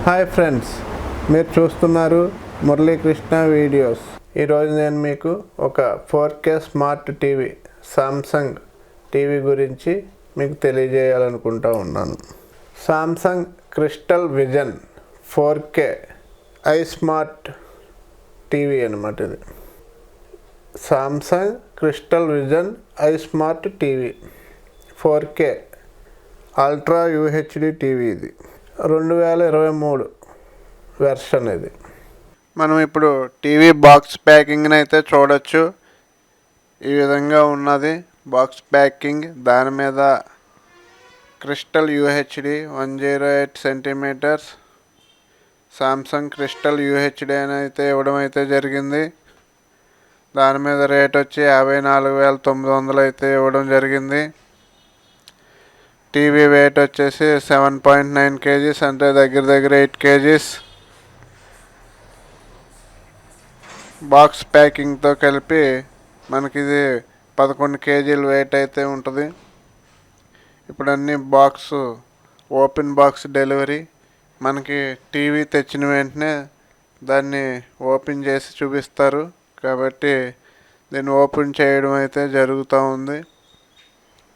Hi friends, మీరు చూస్తున్నారు Muralikrishna videos. ఈరోజు నేను మీకు ఒక 4K smart TV Samsung TV గురించి మీకు తెలియజేయాలనుకుంటూ ఉన్నాను. Samsung crystal vision 4K I smart TV అన్నమాట. ఇది Samsung crystal vision I smart TV 4K ultra UHD TV. ఇది 2023 వెర్షన్. ఇది మనం ఇప్పుడు టీవీ బాక్స్ ప్యాకింగ్ని అయితే చూడొచ్చు. ఈ విధంగా ఉన్నది బాక్స్ ప్యాకింగ్. దాని మీద crystal UHD 108 centimetres Samsung crystal UHD అని అయితే ఇవ్వడం అయితే జరిగింది. దాని మీద రేట్ వచ్చి 54,900 అయితే ఇవ్వడం జరిగింది. టీవీ వెయిట్ వచ్చేసి 7.9 kgs, అంటే దగ్గర 8 kgs. బాక్స్ ప్యాకింగ్తో కలిపి మనకి ఇది 11 kg వెయిట్ అయితే ఉంటుంది. ఇప్పుడు అన్ని బాక్స్ ఓపెన్ బాక్స్ డెలివరీ. మనకి టీవీ తెచ్చిన వెంటనే దాన్ని ఓపెన్ చేసి చూపిస్తారు, కాబట్టి దీన్ని ఓపెన్ చేయడం అయితే జరుగుతూ ఉంది.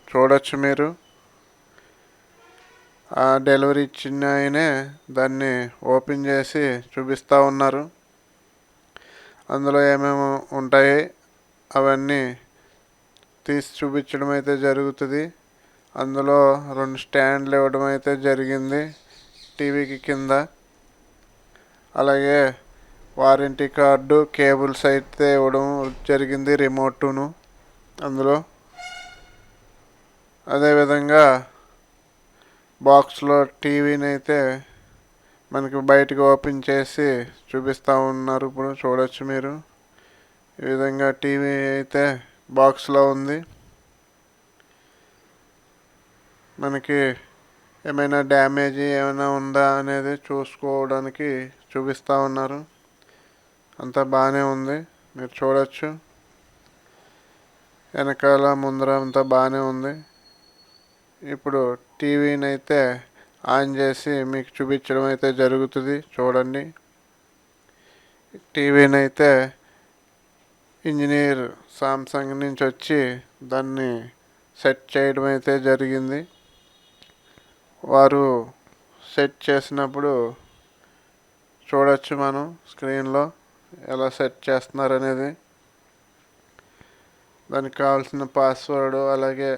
చూడొచ్చు మీరు. ఆ డెలివరీ ఇచ్చిన ఆయనే దాన్ని ఓపెన్ చేసి చూపిస్తూ ఉన్నారు. అందులో ఏమేమి ఉంటాయి అవన్నీ తీసి చూపించడం అయితే జరుగుతుంది. అందులో 2 స్టాండ్లు ఇవ్వడం అయితే జరిగింది టీవీకి కింద. అలాగే వారంటీ కార్డు, కేబుల్స్ అయితే ఇవ్వడం జరిగింది, రిమోటును అందులో. అదేవిధంగా బాక్స్లో టీవీని అయితే మనకి బయటకు ఓపెన్ చేసి చూపిస్తూ ఉన్నారు. ఇప్పుడు చూడొచ్చు మీరు. ఈ విధంగా టీవీ అయితే బాక్స్లో ఉంది. మనకి ఏమైనా డ్యామేజ్ ఏమైనా ఉందా అనేది చూసుకోవడానికి చూపిస్తూ ఉన్నారు. అంతా బాగానే ఉంది, మీరు చూడొచ్చు. వెనకాల ముందర అంతా బాగానే ఉంది. ఇప్పుడు టీవీని అయితే ఆన్ చేసి మీకు చూపించడం అయితే జరుగుతుంది. చూడండి. టీవీని అయితే ఇంజనీర్ సామ్సంగ్ నుంచి వచ్చి దాన్ని సెట్ చేయడం అయితే జరిగింది. వారు సెట్ చేసినప్పుడు చూడొచ్చు మనం స్క్రీన్లో ఎలా సెట్ చేస్తున్నారు అనేది. దానికి కావాల్సిన పాస్వర్డ్, అలాగే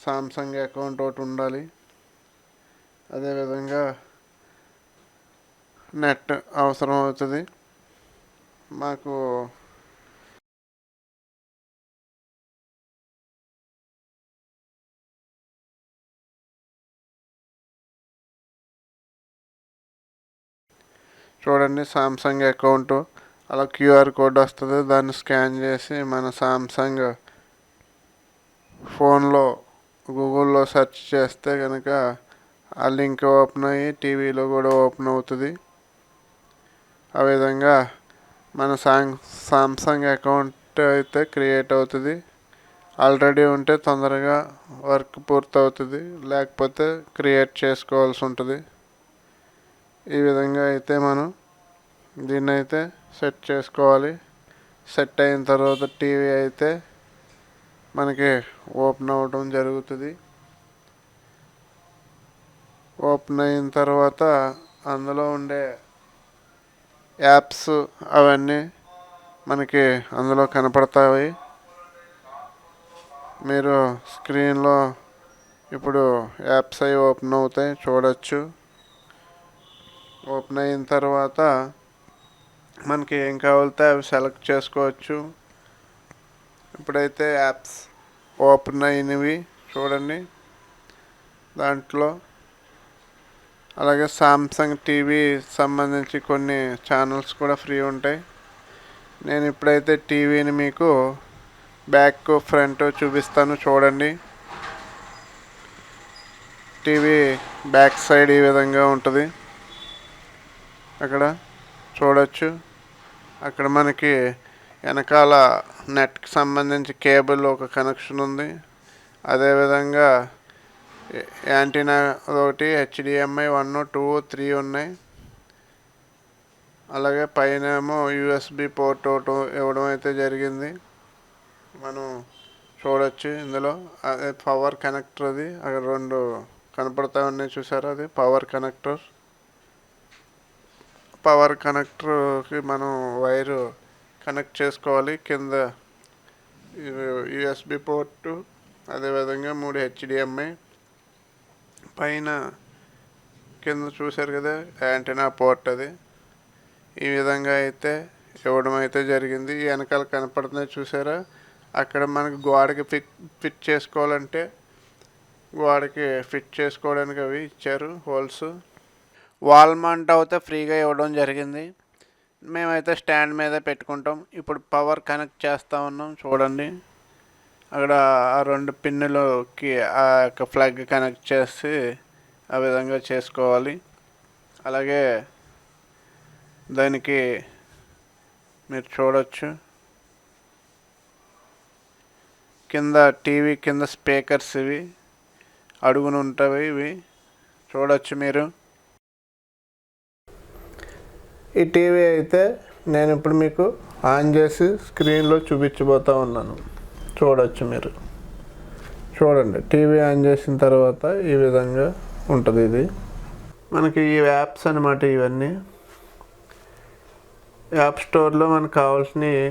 సామ్సంగ్ అకౌంట్ ఒకటి ఉండాలి. అదేవిధంగా నెట్ అవసరం అవుతుంది. మాకు చూడండి, సామ్సంగ్ అకౌంట్ అలా QR కోడ్ వస్తుంది. దాన్ని స్కాన్ చేసి మన సామ్సంగ్ ఫోన్లో గూగుల్లో సెర్చ్ చేస్తే కనుక ఆ లింక్ ఓపెన్ అయ్యి టీవీలో కూడా ఓపెన్ అవుతుంది. ఆ విధంగా మన సామ్సంగ్ అకౌంట్ అయితే క్రియేట్ అవుతుంది. ఆల్రెడీ ఉంటే తొందరగా వర్క్ పూర్తవుతుంది, లేకపోతే క్రియేట్ చేసుకోవాల్సి ఉంటుంది. ఈ విధంగా అయితే మనం దీన్ని అయితే సెట్ చేసుకోవాలి. సెట్ అయిన తర్వాత టీవీ అయితే మనకి ఓపెన్ అవ్వడం జరుగుతుంది. ఓపెన్ అయిన తర్వాత అందులో ఉండే యాప్స్ అవన్నీ మనకి అందులో కనపడతాయి. మీరు స్క్రీన్లో ఇప్పుడు యాప్స్ అవి ఓపెన్ అవుతాయి, చూడొచ్చు. ఓపెన్ అయిన తర్వాత మనకి ఏం కావాలితే అవి సెలెక్ట్ చేసుకోవచ్చు. ఇప్పుడైతే యాప్స్ ఓపెన్ అయినవి చూడండి దాంట్లో. అలాగే సామ్సంగ్ టీవీ సంబంధించి కొన్ని ఛానల్స్ కూడా ఫ్రీ ఉంటాయి. నేను ఇప్పుడైతే టీవీని మీకు బ్యాక్ ఫ్రంట్ చూపిస్తాను, చూడండి. టీవీ బ్యాక్ సైడ్ ఈ విధంగా ఉంటుంది. అక్కడ చూడొచ్చు. అక్కడ మనకి వెనకాల నెట్కి సంబంధించి కేబుల్ ఒక కనెక్షన్ ఉంది. అదేవిధంగా యాంటీనా ఒకటి HDMI 1, 2, 3 ఉన్నాయి. అలాగే పైన ఏమో యూఎస్బి పోర్ట్ ఒకటి ఇవ్వడం అయితే జరిగింది. మనం చూడొచ్చు ఇందులో అదే పవర్ కనెక్టర్. అది అక్కడ 2 కనపడతా ఉన్నాయి చూసారా, అది పవర్ కనెక్టర్. పవర్ కనెక్టర్కి మనం వైరు కనెక్ట్ చేసుకోవాలి. కింద యూఎస్బి పోర్టు, అదేవిధంగా 3 HDMI, పైన కింద చూసారు కదా యాంటెనా పోర్ట్. అది ఈ విధంగా అయితే ఇవ్వడం అయితే జరిగింది. ఈ వెనకాల కనపడుతున్నాయి చూసారా, అక్కడ మనకు గోడకి ఫిట్ చేసుకోవాలంటే గోడకి ఫిట్ చేసుకోవడానికి అవి ఇచ్చారు హోల్స్. వాల్ మౌంట్ అయితే ఫ్రీగా ఇవ్వడం జరిగింది. మేమైతే స్టాండ్ మీద పెట్టుకుంటాం. ఇప్పుడు పవర్ కనెక్ట్ చేస్తూ ఉన్నాం చూడండి. అక్కడ ఆ 2 పిన్నులకి ఆ యొక్క ప్లగ్ కనెక్ట్ చేసి ఆ విధంగా చేసుకోవాలి. అలాగే దానికి మీరు చూడొచ్చు కింద టీవీ కింద స్పీకర్స్ ఇవి అడుగును ఉంటాయి. ఇవి చూడొచ్చు మీరు. ఈ టీవీ అయితే నేను ఇప్పుడు మీకు ఆన్ చేసి స్క్రీన్లో చూపించబోతూ ఉన్నాను. చూడొచ్చు మీరు. చూడండి, టీవీ ఆన్ చేసిన తర్వాత ఈ విధంగా ఉంటుంది. ఇది మనకి ఈ యాప్స్ అన్నమాట. ఇవన్నీ యాప్ స్టోర్లో మనకు కావాల్సినవి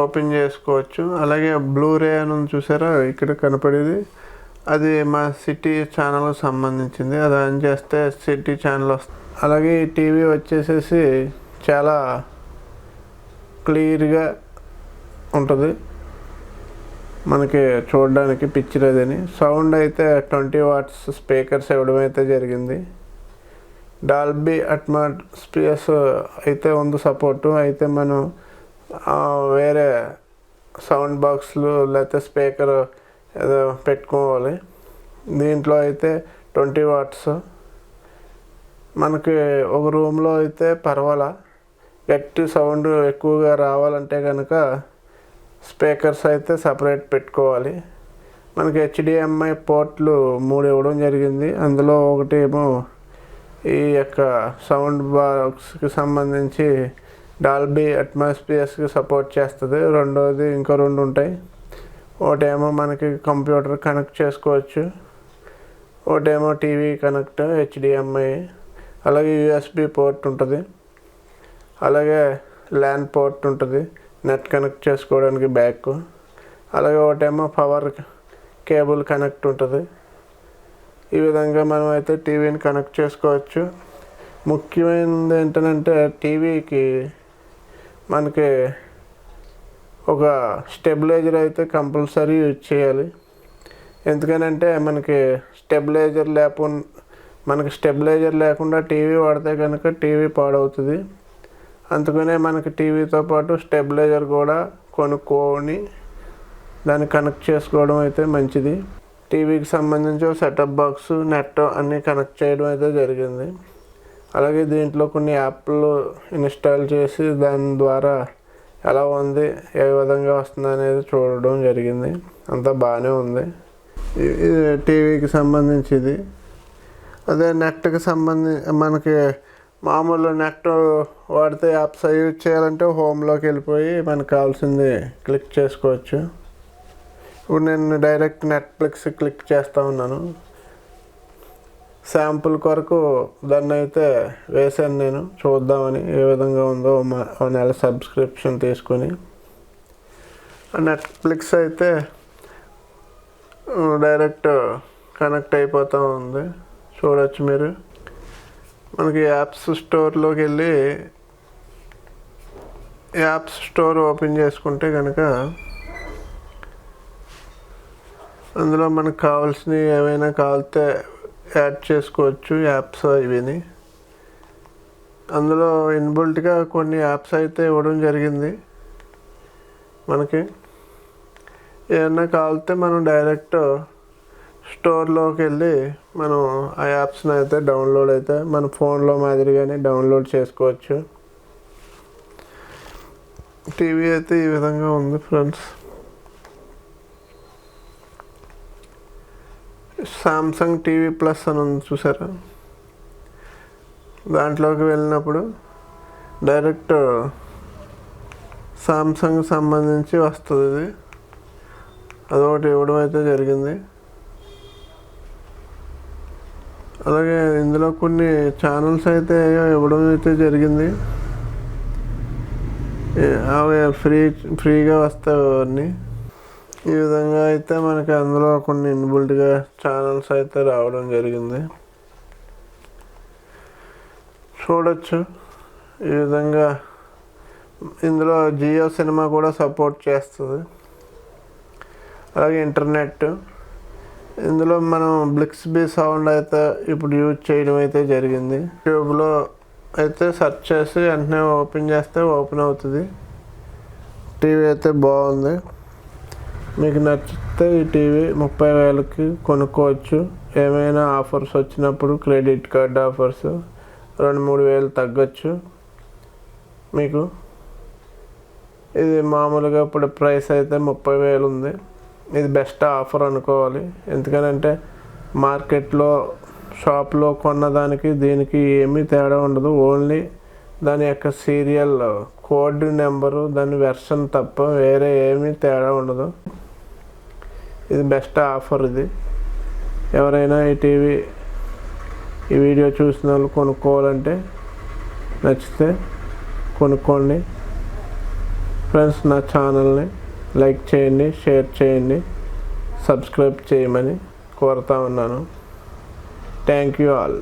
ఓపెన్ చేసుకోవచ్చు. అలాగే బ్లూరే అని చూసారా ఇక్కడ కనపడేది, అది మా సిటీ ఛానల్కి సంబంధించింది. అది ఆన్ చేస్తే సిటీ ఛానల్ వస్తుంది. అలాగే ఈ టీవీ వచ్చేసేసి చాలా క్లియర్గా ఉంటుంది మనకి చూడడానికి పిక్చర్. అదని సౌండ్ అయితే 20 వాట్స్ స్పీకర్స్ ఇవ్వడం అయితే జరిగింది. డాల్బీ అట్మాస్ఫియర్స్ అయితే ఉంది సపోర్టు. అయితే మనం వేరే సౌండ్ బాక్స్లు లేకపోతే స్పీకర్ ఏదో పెట్టుకోవాలి. దీంట్లో అయితే 20 వాట్స్ మనకి ఒక రూమ్లో అయితే పర్వాలా. గట్టి సౌండ్ ఎక్కువగా రావాలంటే కనుక స్పీకర్స్ అయితే సపరేట్ పెట్టుకోవాలి. మనకి HDMI పోర్ట్లు 3 ఇవ్వడం జరిగింది. అందులో ఒకటి ఏమో ఈ యొక్క సౌండ్ బాక్స్కి సంబంధించి డాల్బీ అట్మాస్ఫియర్స్కి సపోర్ట్ చేస్తుంది. రెండోది ఇంకో 2 ఉంటాయి. ఒకటేమో మనకి కంప్యూటర్ కనెక్ట్ చేసుకోవచ్చు, ఒకటేమో టీవీ కనెక్ట్ HDMI, అలాగే USB పోర్ట్ ఉంటుంది, అలాగే ల్యాన్ పోర్ట్ ఉంటుంది నెట్ కనెక్ట్ చేసుకోవడానికి బ్యాక్, అలాగే ఒకటేమో పవర్ కేబుల్ కనెక్ట్ ఉంటుంది. ఈ విధంగా మనం అయితే టీవీని కనెక్ట్ చేసుకోవచ్చు. ముఖ్యమైనది ఏంటంటే టీవీకి మనకి ఒక స్టెబిలైజర్ అయితే కంపల్సరీ యూజ్ చేయాలి. ఎందుకనంటే మనకి స్టెబిలైజర్ లేకుండా టీవీ వాడితే కనుక టీవీ పాడవుతుంది. అందుకనే మనకి టీవీతో పాటు స్టెబిలైజర్ కూడా కొనుక్కొని దాన్ని కనెక్ట్ చేసుకోవడం అయితే మంచిది. టీవీకి సంబంధించి సెటప్ బాక్స్ నెట్ అన్నీ కనెక్ట్ చేయడం అయితే జరిగింది. అలాగే దీంట్లో కొన్ని యాప్లు ఇన్స్టాల్ చేసి దాని ద్వారా ఎలా ఉంది, ఏ విధంగా వస్తుంది అనేది చూడడం జరిగింది. అంతా బాగానే ఉంది. ఇది టీవీకి సంబంధించింది. అదే నెట్కి సంబంధించి మనకి మామూలు నెట్ వాడితే యాప్స్ యూజ్ చేయాలంటే హోమ్లోకి వెళ్ళిపోయి మనకు కావాల్సింది క్లిక్ చేసుకోవచ్చు. ఇప్పుడు నేను డైరెక్ట్ నెట్ఫ్లిక్స్ క్లిక్ చేస్తూ ఉన్నాను. శాంపుల్ కొరకు దాన్ని అయితే వేసాను నేను, చూద్దామని ఏ విధంగా ఉందో. ఒక నెల సబ్స్క్రిప్షన్ తీసుకొని నెట్ఫ్లిక్స్ అయితే డైరెక్ట్ కనెక్ట్ అయిపోతూ ఉంది. చూడవచ్చు మీరు. మనకి యాప్స్ స్టోర్లోకి వెళ్ళి యాప్స్ స్టోర్ ఓపెన్ చేసుకుంటే కనుక అందులో మనకు కావాల్సినవి ఏమైనా కావాలితే యాడ్ చేసుకోవచ్చు యాప్స్ ఇవిని. అందులో ఇన్బుల్ట్గా కొన్ని యాప్స్ అయితే ఇవ్వడం జరిగింది. మనకి ఏమన్నా కావాలితే మనం డైరెక్ట్ స్టోర్లోకి వెళ్ళి మనం ఆ యాప్స్ని అయితే డౌన్లోడ్ అయితే మన ఫోన్లో మాదిరిగానే డౌన్లోడ్ చేసుకోవచ్చు. టీవీ అయితే ఈ విధంగా ఉంది ఫ్రెండ్స్. సామ్సంగ్ టీవీ ప్లస్ అని ఉంది చూసారా. దాంట్లోకి వెళ్ళినప్పుడు డైరెక్ట్ సామ్సంగ్ సంబంధించి వస్తుంది. ఇది అదొకటి ఇవ్వడం అయితే జరిగింది. అలాగే ఇందులో కొన్ని ఛానల్స్ అయితే ఇవ్వడం అయితే జరిగింది. అవి ఫ్రీగా వస్తాయి అవన్నీ. ఈ విధంగా అయితే మనకి అందులో కొన్ని ఇన్బుల్ట్గా ఛానల్స్ అయితే రావడం జరిగింది. చూడొచ్చు. ఈ విధంగా ఇందులో జియో సినిమా కూడా సపోర్ట్ చేస్తుంది. అలాగే ఇంటర్నెట్. ఇందులో మనం బ్లిక్స్బీ సౌండ్ అయితే ఇప్పుడు యూజ్ చేయడం అయితే జరిగింది. యూట్యూబ్లో అయితే సెర్చ్ చేసి వెంటనే ఓపెన్ చేస్తే ఓపెన్ అవుతుంది. టీవీ అయితే బాగుంది. మీకు నచ్చితే ఈ టీవీ 30,000కి కొనుక్కోవచ్చు. ఏమైనా ఆఫర్స్ వచ్చినప్పుడు క్రెడిట్ కార్డ్ ఆఫర్స్ 2-3 వేలు తగ్గచ్చు మీకు. ఇది మామూలుగా ఇప్పుడు ప్రైస్ అయితే 30,000 ఉంది. ఇది బెస్ట్ ఆఫర్ అనుకోవాలి. ఎందుకనంటే మార్కెట్లో షాప్లో కొన్నదానికి దీనికి ఏమీ తేడా ఉండదు. ఓన్లీ దాని యొక్క సీరియల్ కోడ్ నెంబరు, దాని వెర్షన్ తప్ప వేరే ఏమీ తేడా ఉండదు. ఇది బెస్ట్ ఆఫర్. ఇది ఎవరైనా ఈ వీడియో చూసిన వాళ్ళు కొనుక్కోవాలంటే నచ్చితే కొనుక్కోండి. ఫ్రెండ్స్, నా ఛానల్ని లైక్ చేయండి, షేర్ చేయండి, సబ్స్క్రైబ్ చేయమని కోరుతా ఉన్నాను. Thank you all.